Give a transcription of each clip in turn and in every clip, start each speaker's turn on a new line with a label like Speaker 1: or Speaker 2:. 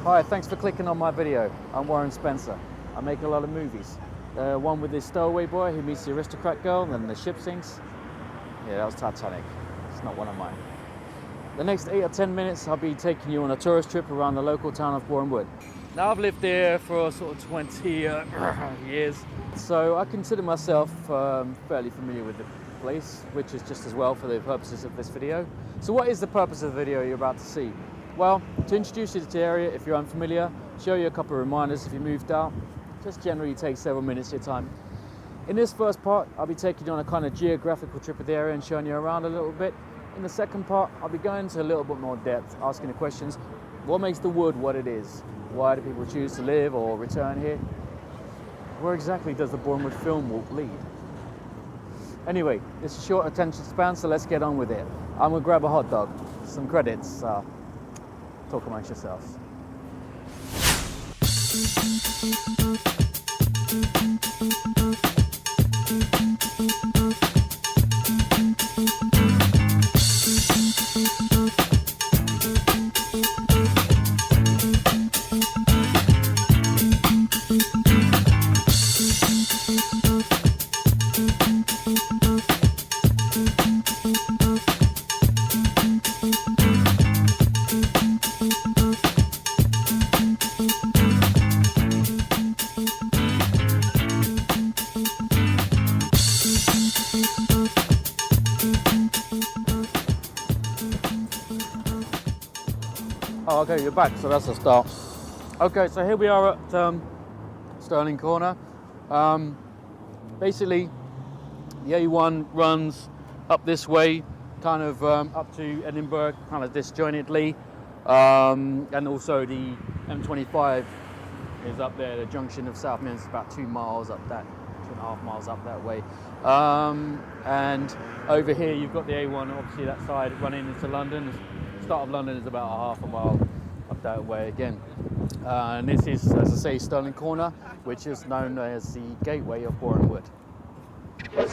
Speaker 1: Hi, thanks for clicking on my video. I'm Warren Spencer. I make a lot of movies. One with this stowaway boy who meets the aristocrat girl and then the ship sinks. Yeah, that was Titanic. It's not one of mine. The next 8 or 10 minutes I'll be taking you on a tourist trip around the local town of Borehamwood. Now I've lived here for sort of 20 years, so I consider myself fairly familiar with the place, which is just as well for the purposes of this video. So what is the purpose of the video you're about to see? Well, to introduce you to the area if you're unfamiliar, show you a couple of reminders if you moved out. Just generally takes several minutes of your time. In this first part, I'll be taking you on a kind of geographical trip of the area and showing you around a little bit. In the second part, I'll be going into a little bit more depth, asking the questions, what makes the wood what it is? Why do people choose to live or return here? Where exactly does the Borehamwood film walk lead? Anyway, it's a short attention span, so let's get on with it. I'm gonna grab a hot dog, some credits, talk amongst yourselves. Oh, okay, you're back, so that's a start. Okay, so here we are at Stirling corner. Basically, the A1 runs up this way, kind of up to Edinburgh, kind of disjointedly, and also the M25 is up there. The junction of South Minster is about 2 miles up that, 2.5 miles up that way. And over here you've got the A1, obviously that side running into London. The start of London is about a half a mile up that way again. And this is, as I say, Stirling Corner, which is known as the gateway of Borehamwood. As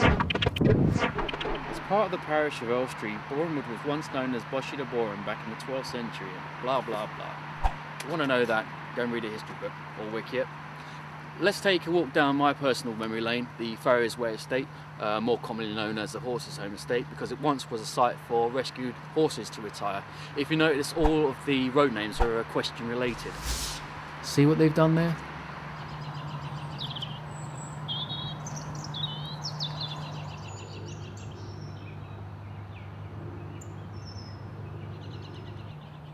Speaker 1: part of the parish of Elstree, Borehamwood was once known as Boshie de Boreham back in the 12th century, blah blah blah. If you want to know that, go and read a history book or wiki it. Let's take a walk down my personal memory lane, the Farrier's Way estate, more commonly known as the Horses Home estate, because it once was a site for rescued horses to retire. If you notice, all of the road names are equestrian related. See what they've done there?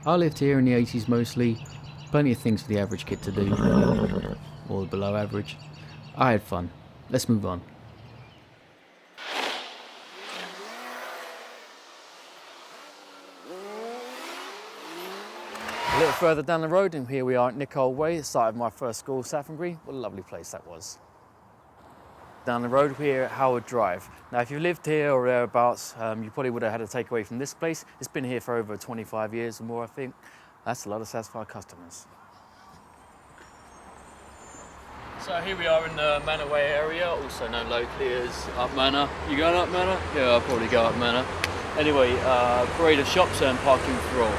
Speaker 1: I lived here in the 80s mostly. Plenty of things for the average kid to do, or below average. I had fun. Let's move on. A little further down the road, and here we are at Nicole Way, the site of my first school, Saffronbury. What a lovely place that was. Down the road here at Howard Drive. Now, if you lived here or thereabouts, you probably would have had a takeaway from this place. It's been here for over 25 years or more, I think. That's a lot of satisfied customers. So here we are in the Manor Way area, also known locally as Up Manor. You going Up Manor? Yeah, I'll probably go Up Manor. Anyway, parade of shops and parking for all.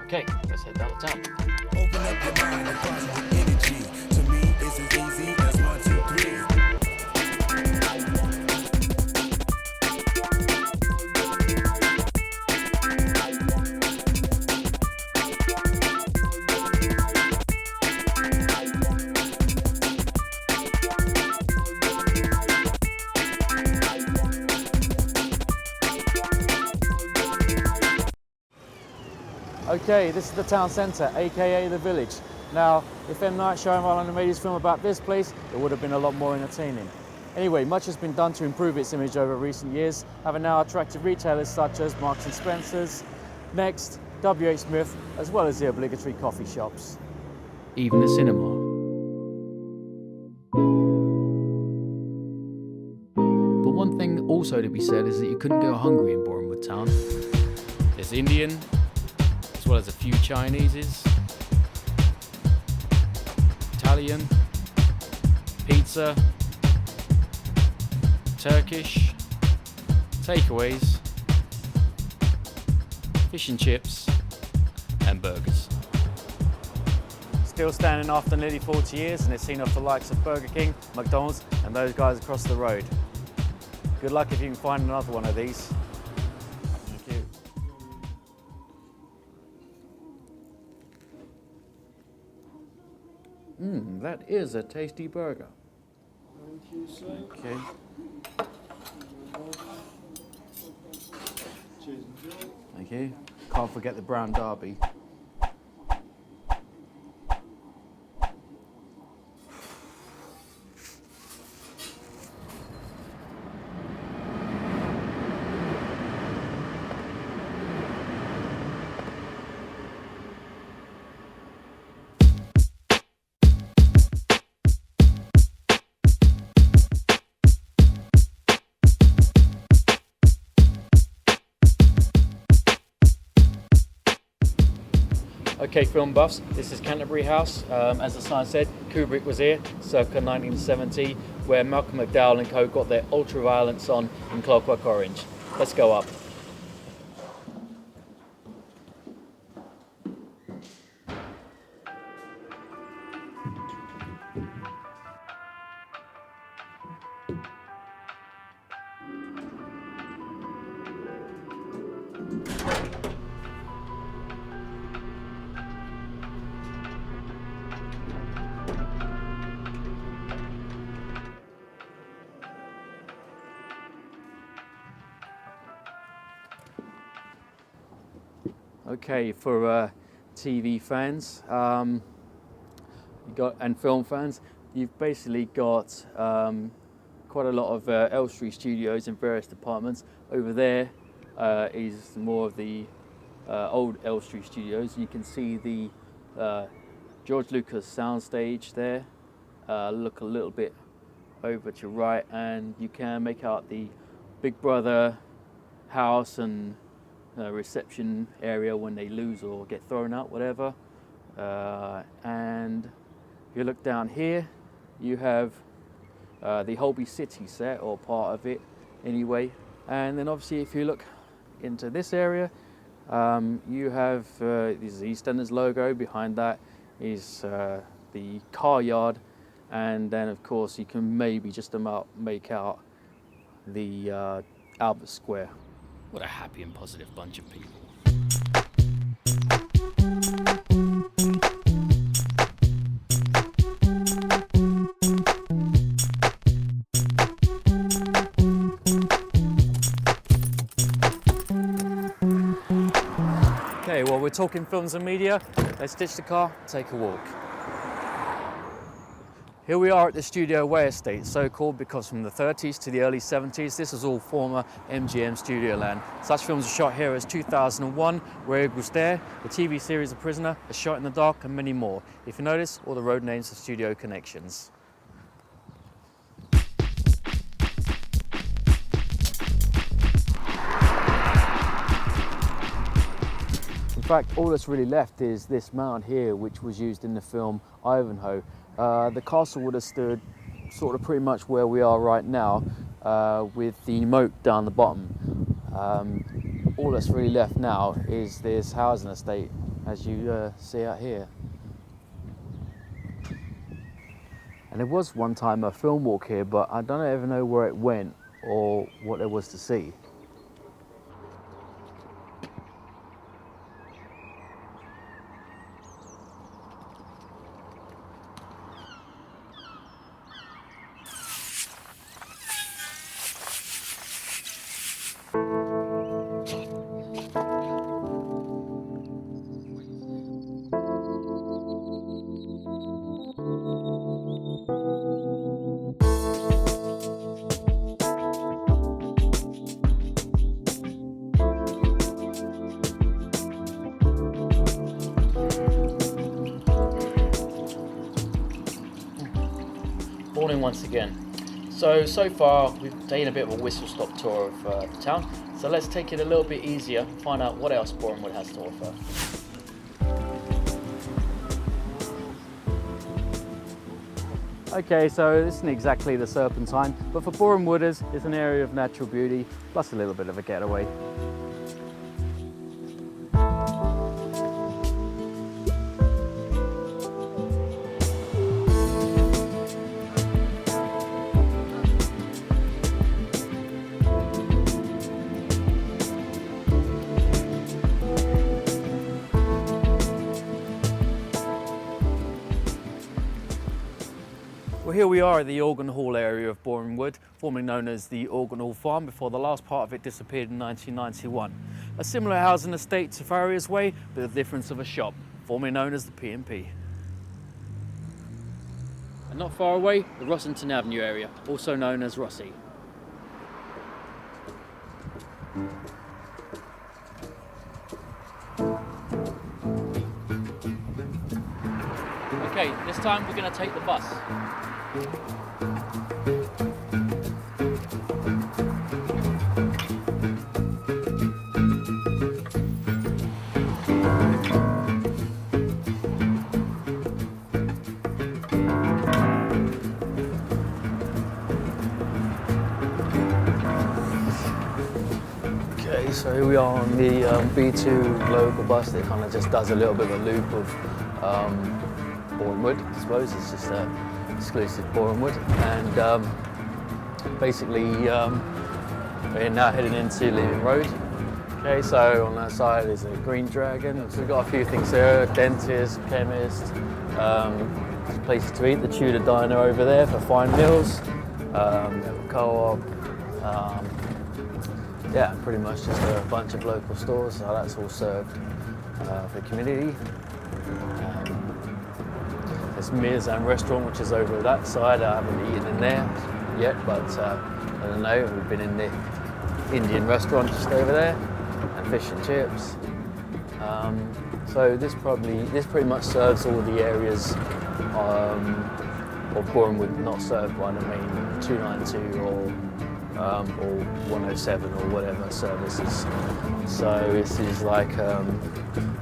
Speaker 1: Okay, let's head down to town. Open up your mind and positive energy. To me, it's as easy as 1, 2, 3. Okay, this is the town centre, aka the village. Now, if M. Night Shyamalan had made his film about this place, it would have been a lot more entertaining. Anyway, much has been done to improve its image over recent years, having now attracted retailers such as Marks & Spencer's, Next, W.H. Smith, as well as the obligatory coffee shops. Even a cinema. one thing also to be said is that you couldn't go hungry in Borehamwood town. There's Indian, as well as a few Chineses, Italian, pizza, Turkish, takeaways, fish and chips, and burgers. Still standing after nearly 40 years, and it's seen off the likes of Burger King, McDonald's, and those guys across the road. Good luck if you can find another one of these. Thank you. That is a tasty burger.
Speaker 2: Thank you, sir.
Speaker 1: Okay.
Speaker 2: Cheers, enjoy.
Speaker 1: Thank you. Can't forget the brown derby. Okay, film buffs, this is Canterbury House. As the sign said, Kubrick was here circa 1970, where Malcolm McDowell and co got their ultra-violence on in Clockwork Orange. Let's go up. Okay, for TV fans you and film fans, you've basically got quite a lot of Elstree studios in various departments. Over there is more of the old Elstree studios. You can see the George Lucas soundstage there. Look a little bit over to right, and you can make out the Big Brother house and reception area when they lose or get thrown out, whatever. And if you look down here, you have the Holby City set, or part of it anyway. And then obviously if you look into this area, you have this is the EastEnders logo. Behind that is the car yard, and then of course you can maybe just about make out the Albert Square. What a happy and positive bunch of people. Okay, well, we're talking films and media. Let's ditch the car, take a walk. Here we are at the Studio Way estate, so called because from the 30s to the early 70s, this was all former MGM studio land. Such films are shot here as 2001, Where Eagles Dare, the TV series The Prisoner, A Shot in the Dark, and many more. If you notice, all the road names have studio connections. In fact, all that's really left is this mound here, which was used in the film Ivanhoe. The castle would have stood sort of pretty much where we are right now, with the moat down the bottom. All that's really left now is this housing estate, as you see out here. And there was one time a film walk here, but I don't ever know where it went or what there was to see. Morning once again. So far we've taken a bit of a whistle-stop tour of the town, so let's take it a little bit easier, find out what else Borehamwood has to offer. Okay, so this isn't exactly the Serpentine, but for Borehamwooders it's an area of natural beauty, plus a little bit of a getaway. Well, here we are at the Organ Hall area of Borehamwood, formerly known as the Organ Hall Farm before the last part of it disappeared in 1991. A similar housing estate to Farrier's Way, with the difference of a shop, formerly known as the P&P. And not far away, the Rossington Avenue area, also known as Rossi. Okay, this time we're going to take the bus. Okay, so here we are on the B2 local bus that kind of just does a little bit of a loop of Borehamwood, I suppose. It's just exclusive Borehamwood, and basically we're now heading into Leaving Road. Okay, so on that side is a Green Dragon. So we've got a few things there: dentist, chemist, places to eat. The Tudor Diner over there for fine meals. Co-op. Yeah, pretty much just a bunch of local stores. So that's all served for the community. There's Mirzan restaurant, which is over that side. I haven't eaten in there yet, but I don't know. We've been in the Indian restaurant just over there, and fish and chips. So this pretty much serves all the areas of Borehamwood not served by the main 292 or 107 or whatever services. So this is like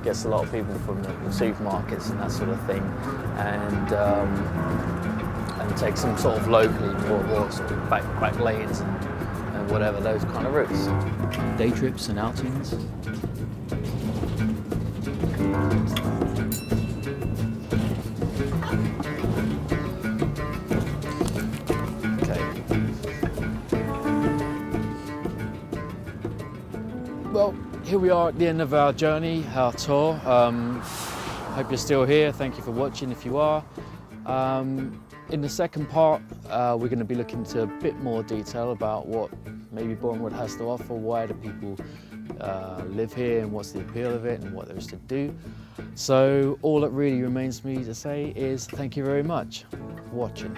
Speaker 1: gets a lot of people from the supermarkets and that sort of thing, and takes them sort of locally, more sort of back lanes and whatever, those kind of routes. Day trips and outings. Well, here we are at the end of our journey, our tour. Hope you're still here. Thank you for watching if you are. In the second part, we're going to be looking into a bit more detail about what maybe Borehamwood has to offer, why do people live here and what's the appeal of it and what there is to do. So all that really remains for me to say is thank you very much for watching.